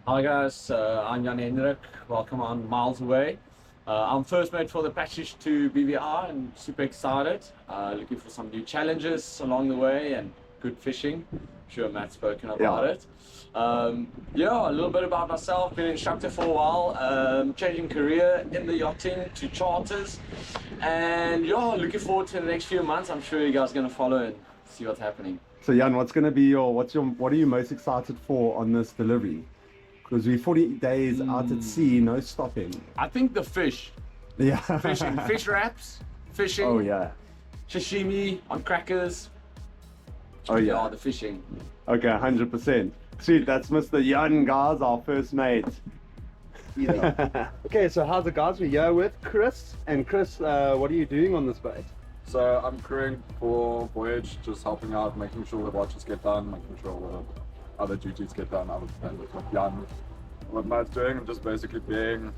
Hi guys, I'm Jan Hendrik. Welcome on Miles Away. I'm first mate for the passage to BVR and super excited. Looking for some new challenges along the way and good fishing. I'm sure Matt's spoken about it. Yeah, a little bit about myself. Been an instructor for a while. Changing career in the yachting to charters. And yeah, looking forward to the next few months. I'm sure you guys are going to follow and see what's happening. So Jan, what are you most excited for on this delivery? Because we're 40 days out at sea, no stopping. I think the fish. Yeah. Fishing, fish wraps, fishing. Oh yeah. Sashimi on crackers. Oh yeah. Yeah, the fishing. Okay, 100%. Sweet, that's Mr. Jan, guys, our first mate. Yeah. Okay, so how's it, guys? We're here with Chris. And Chris, what are you doing on this boat? So I'm crewing for Voyage, just helping out, making sure the watches get done, making sure the other duties get done other than what Jan, what Matt's doing, and just basically being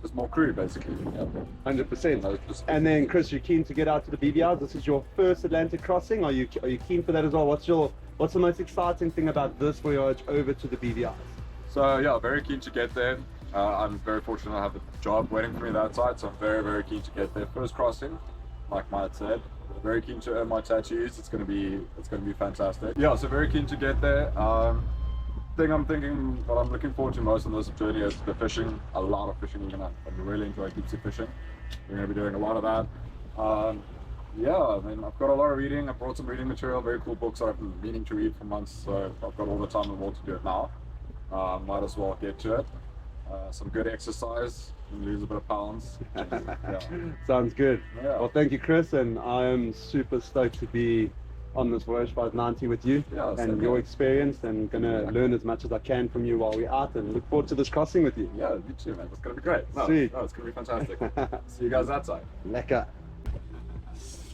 just more crew, basically. Yeah. 100%. And then, Chris, you're keen to get out to the BVRs. This is your first Atlantic crossing. Are you keen for that as well? What's the most exciting thing about this voyage over to the BVRs? So yeah, very keen to get there. I'm very fortunate to have a job waiting for me that side, so I'm very, very keen to get there. First crossing, like Matt said. Very keen to earn my tattoos. It's gonna be fantastic. Yeah, so very keen to get there. What I'm looking forward to most on this journey is the fishing. A lot of fishing. I'm really enjoy deep sea fishing. We're gonna be doing a lot of that. Yeah, I mean, I've got a lot of reading. I brought some reading material, very cool books that I've been meaning to read for months. So I've got all the time in the world to do it now. Might as well get to it. Some good exercise, lose a bit of pounds. Yeah. Sounds good. Yeah. Well, thank you, Chris, and I am super stoked to be on this Voyage 590 with you and your experience, and gonna learn as much as I can from you while we're out, and look forward to this crossing with you. Yeah, you too, man. It's gonna be great. Sweet. No, it's gonna be fantastic. See you guys outside. Lekker.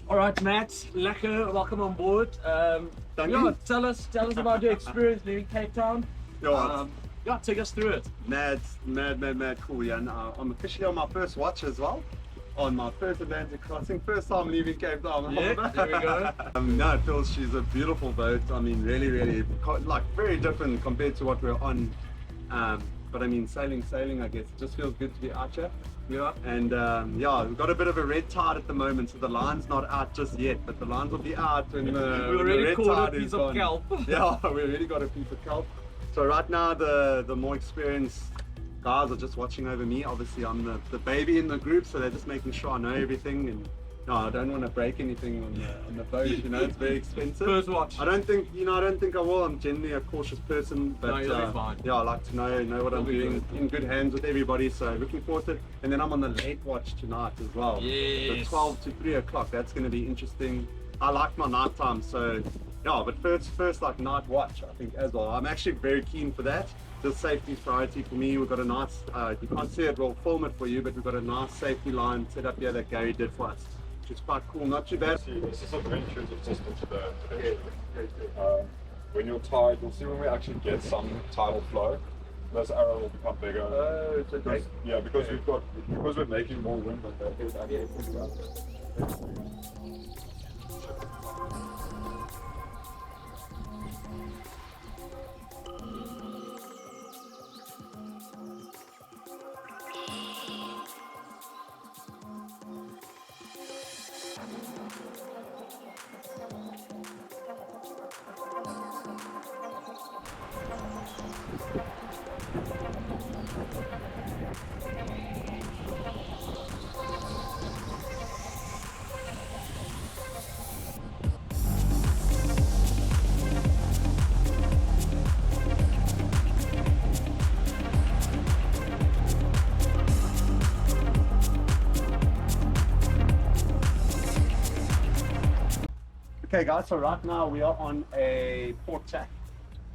All right, Matt, lekker, welcome on board. Yeah, tell us about your experience leaving Cape Town. Yeah, take us through it. Mad cool, Jan. I'm officially on my first watch as well. On my first Atlantic crossing, first time leaving Cape Town. Yeah, there we go. No, it feels, she's a beautiful boat. I mean, really, like very different compared to what we're on. But I mean, sailing, I guess. It just feels good to be out here. Yeah. And yeah, we've got a bit of a red tide at the moment, so the line's not out just yet, but the lines will be out when the red tide is gone. Kelp. Yeah, we already got a piece of kelp. So right now, the more experienced guys are just watching over me. Obviously, I'm the baby in the group, so they're just making sure I know everything. And no, I don't want to break anything on the boat. You know, it's very expensive. First watch. I don't think I will. I'm generally a cautious person, but No, you'll be fine. yeah, I like to know what I'm doing. In good hands with everybody. So looking forward to it. And then I'm on the late watch tonight as well. Yes. The 12 to 3 o'clock. That's going to be interesting. I like my night time, so yeah, but first like night watch, I think as well. I'm actually very keen for that. The safety priority for me. We've got a nice, you can't see it, we'll film it for you, but we've got a nice safety line set up here that Gary did for us, which is quite cool, not too bad. See, this is a very intuitive system to the when you're tide, you'll see when we actually get some tidal flow, this arrow will become bigger. Oh, it's okay. Because we're making more wind than that. Okay guys, so right now we are on a port tack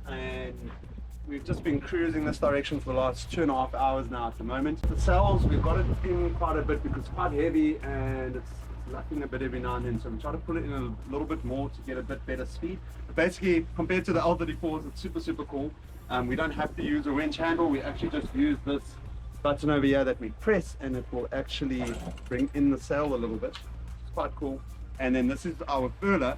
and we've just been cruising this direction for the last 2.5 hours now at the moment. The sails, we've got it in quite a bit because it's quite heavy and it's lacking a bit every now and then, so we try to pull it in a little bit more to get a bit better speed. But basically, compared to the L34s, it's super cool. We don't have to use a winch handle, we actually just use this button over here that we press and it will actually bring in the sail a little bit. It's quite cool. And then this is our furler,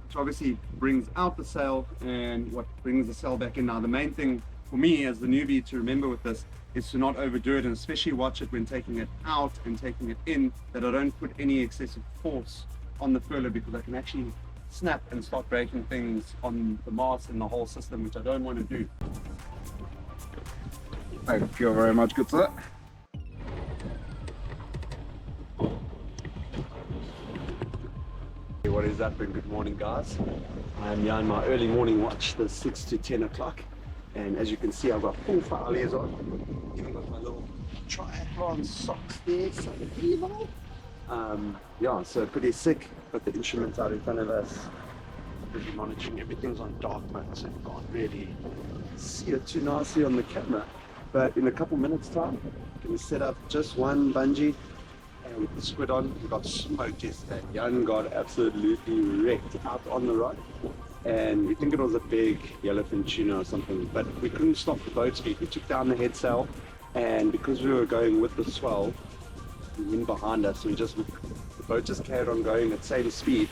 which obviously brings out the sail and what brings the sail back in. Now the main thing for me as the newbie to remember with this is to not overdo it, and especially watch it when taking it out and taking it in, that I don't put any excessive force on the furler, because I can actually snap and start breaking things on the mast and the whole system, which I don't want to do. Thank you very much, good sir. What is up, and good morning, guys. I'm here on my early morning watch, the 6 to 10 o'clock, and as you can see, I've got full fouliers on. Even got my little triathlon socks there, so evil. Yeah, so pretty sick. Got the instruments out in front of us, busy monitoring. Everything's on dark mode, so you can't really see it too nicely on the camera. But in a couple minutes time, can we set up just one bungee and with the squid on. We got smoked yesterday. Jan got absolutely wrecked out on the rod, and we think it was a big yellowfin tuna or something, but we couldn't stop the boat speed. We took down the head sail, and because we were going with the swell, the wind behind us, the boat just carried on going at same speed.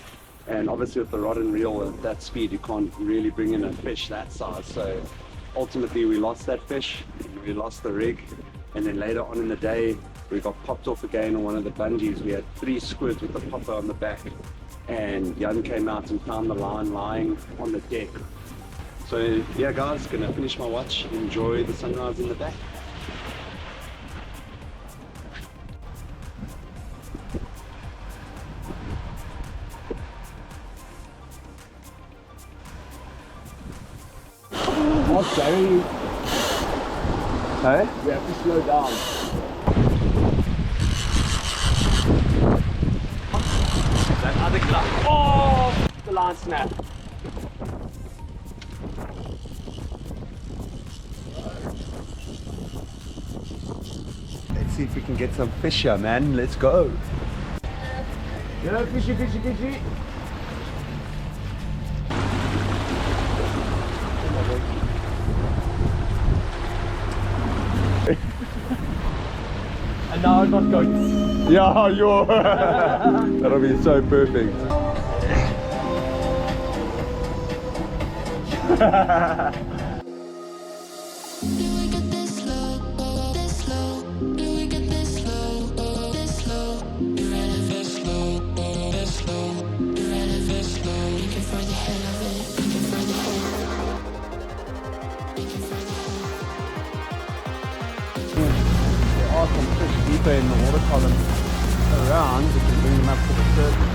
And obviously with the rod and reel at that speed, you can't really bring in a fish that size. So ultimately we lost that fish, we lost the rig, and then later on in the day we got popped off again on one of the bungees. We had 3 squids with the popper on the back, and Jan came out and found the line lying on the deck. So yeah guys, gonna finish my watch, enjoy the sunrise in the back. What's Gary? Hey? We have to slow down. That other club. Oh, the line snap. Let's see if we can get some fish here, man. Let's go. Yeah, fishy, fishy, fishy. And now I'm not going. Yeah, you're. That'll be so perfect. There are some fish deeper in the water column around. We can bring them up to the surface.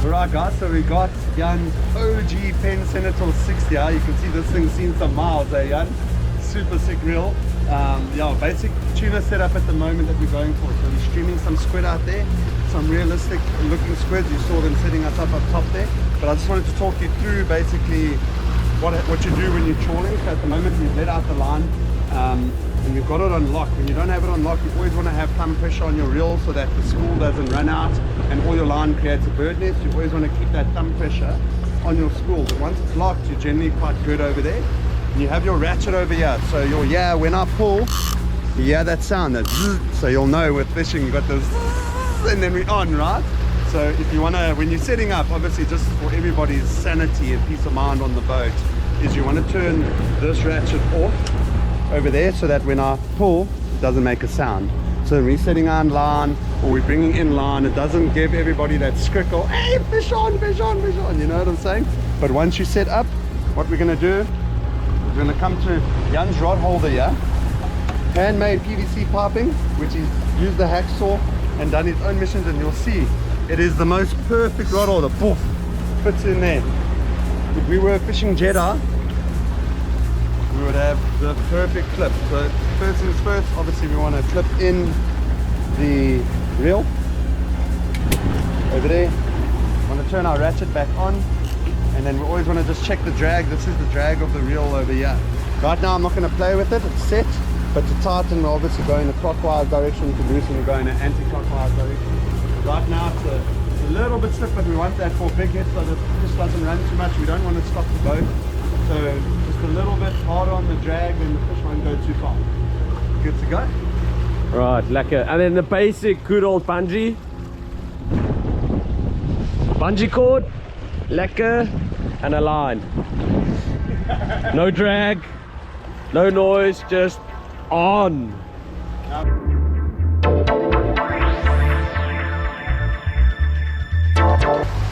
Alright guys, so we got Jan's OG Pen Senator 60. You can see this thing's seen some miles, eh Jan? Super sick reel. Yeah, basic tuna setup at the moment that we're going for. So we're streaming some squid out there, some realistic looking squids. You saw them setting us up top there. But I just wanted to talk you through basically what you do when you're trawling. So at the moment we've let out the line, and we've got it on lock. When you don't have it on lock, you always want to have thumb pressure on your reel so that the spool doesn't run out and all your line creates a bird nest. You always want to keep that thumb pressure on your spool. But once it's locked, you're generally quite good over there. And you have your ratchet over here. So when I pull, you hear that sound, that zzz, so you'll know with fishing you got this zzz, and then we're on, right? So if you want to, when you're setting up, obviously just for everybody's sanity and peace of mind on the boat, is you want to turn this ratchet off over there so that when I pull, it doesn't make a sound. So when we're setting on line or we're bringing in line, it doesn't give everybody that scrickle, hey, fish on, fish on, fish on, you know what I'm saying? But once you set up, what we're going to do is we're going to come to Jan's rod holder here, handmade PVC piping, which he's used the hacksaw and done his own missions, and you'll see it is the most perfect rod holder. Poof, fits in there. If we were fishing Jeddah, we would have the perfect clip. So first things first, obviously we want to clip in the reel over there. We want to turn our ratchet back on, and then we always want to just check the drag. This is the drag of the reel over here. Right now I'm not going to play with it, it's set, but to tighten we're obviously going a clockwise direction, to loosen we're going an anti-clockwise direction. Right now it's a little bit stiff, but we want that for big hits so that the fish doesn't run too much. We don't want to stop the boat. So just a little bit harder on the drag, then the fish won't go too far. Good to go. Right, lekker. And then the basic good old bungee. Bungee cord, lekker, and a line. No drag, no noise, just on.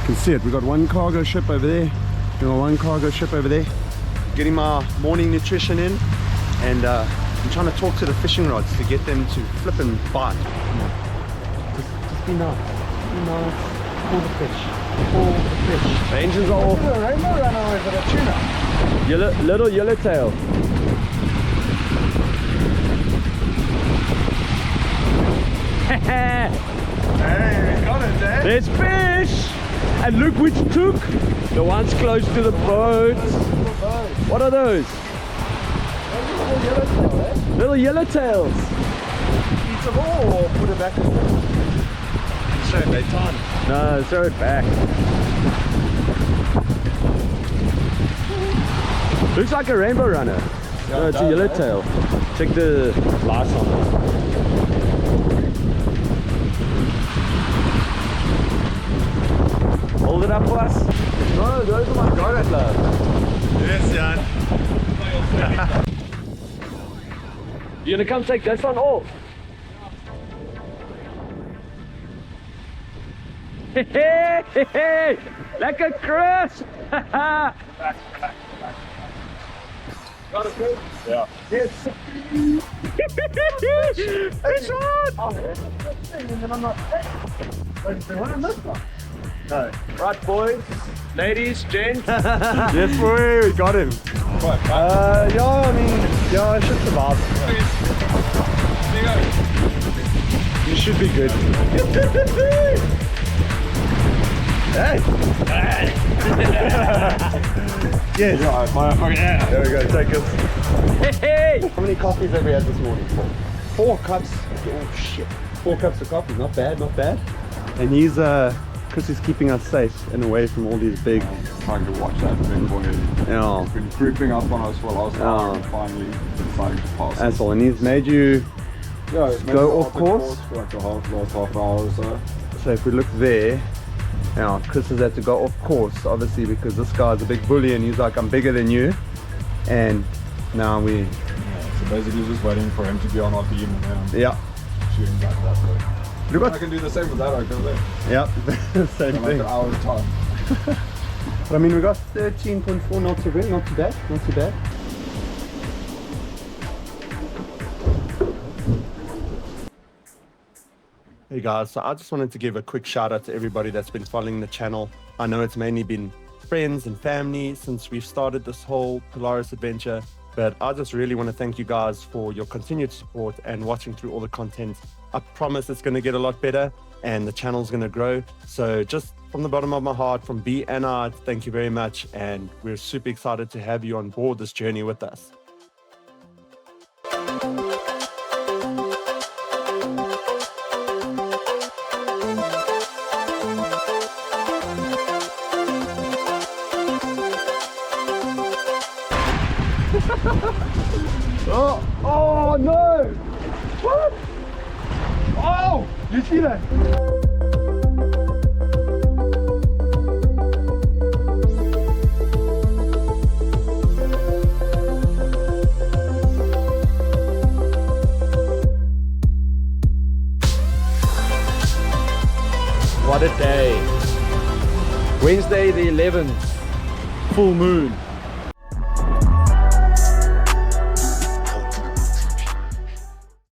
You can see it. We've got one cargo ship over there. We've got one cargo ship over there. Getting my morning nutrition in, and I'm trying to talk to the fishing rods to get them to flip and bite. Just be nice. Be nice. Pull the fish. Pull the fish. The engines are off. Is it a rainbow runner or is it a tuna? Little yellowtail. Hey, we got it there. There's fish! And look which took. The ones close to the boat. What are those? Little yellowtails. Eat them all or put it back in the show it later on. No, throw it back. Looks like a rainbow runner. No, it's a yellowtail. Check the lights on it. Hold it up for us. No, those are my garnet love. Yes, Jan. You gonna come take this one off? Hey, hey, hey, like a crush! Got it, good? Yeah. Yes. Fish on! Oh, and then I'm not. What I missed one? No. Right, boys, ladies, gents. Yes, boy, we got him. Yeah, I mean, yeah, I should survive. You should be good. Hey! Yes. Yeah, there we go, take us. Hey! How many coffees have we had this morning? Four cups. Oh shit. 4 cups of coffee, not bad, not bad. And he's Chris is keeping us safe and away from all these big. Trying to watch that big boy. Yeah. He's been creeping up on us for last hour and finally deciding to pass. Asshole, and he's made you go off course for like the last half hour or so. So if we look there, now Chris has had to go off course, obviously, because this guy's a big bully and he's like, I'm bigger than you. And now we... Yeah, so basically just waiting for him to be on our beam and then shooting back that way. Look I can do the same with that, I can do. Yeah, same In like thing. an hour's time. But I mean, we got 13.4 knots of wind, not too bad, not too bad. Hey guys, so I just wanted to give a quick shout out to everybody that's been following the channel. I know it's mainly been friends and family since we've started this whole Polaris adventure, but I just really want to thank you guys for your continued support and watching through all the content. I promise it's going to get a lot better and the channel's going to grow. So just from the bottom of my heart, from B and I, thank you very much. And we're super excited to have you on board this journey with us. Oh no! What? Oh! You see that? What a day. Wednesday the 11th, full moon.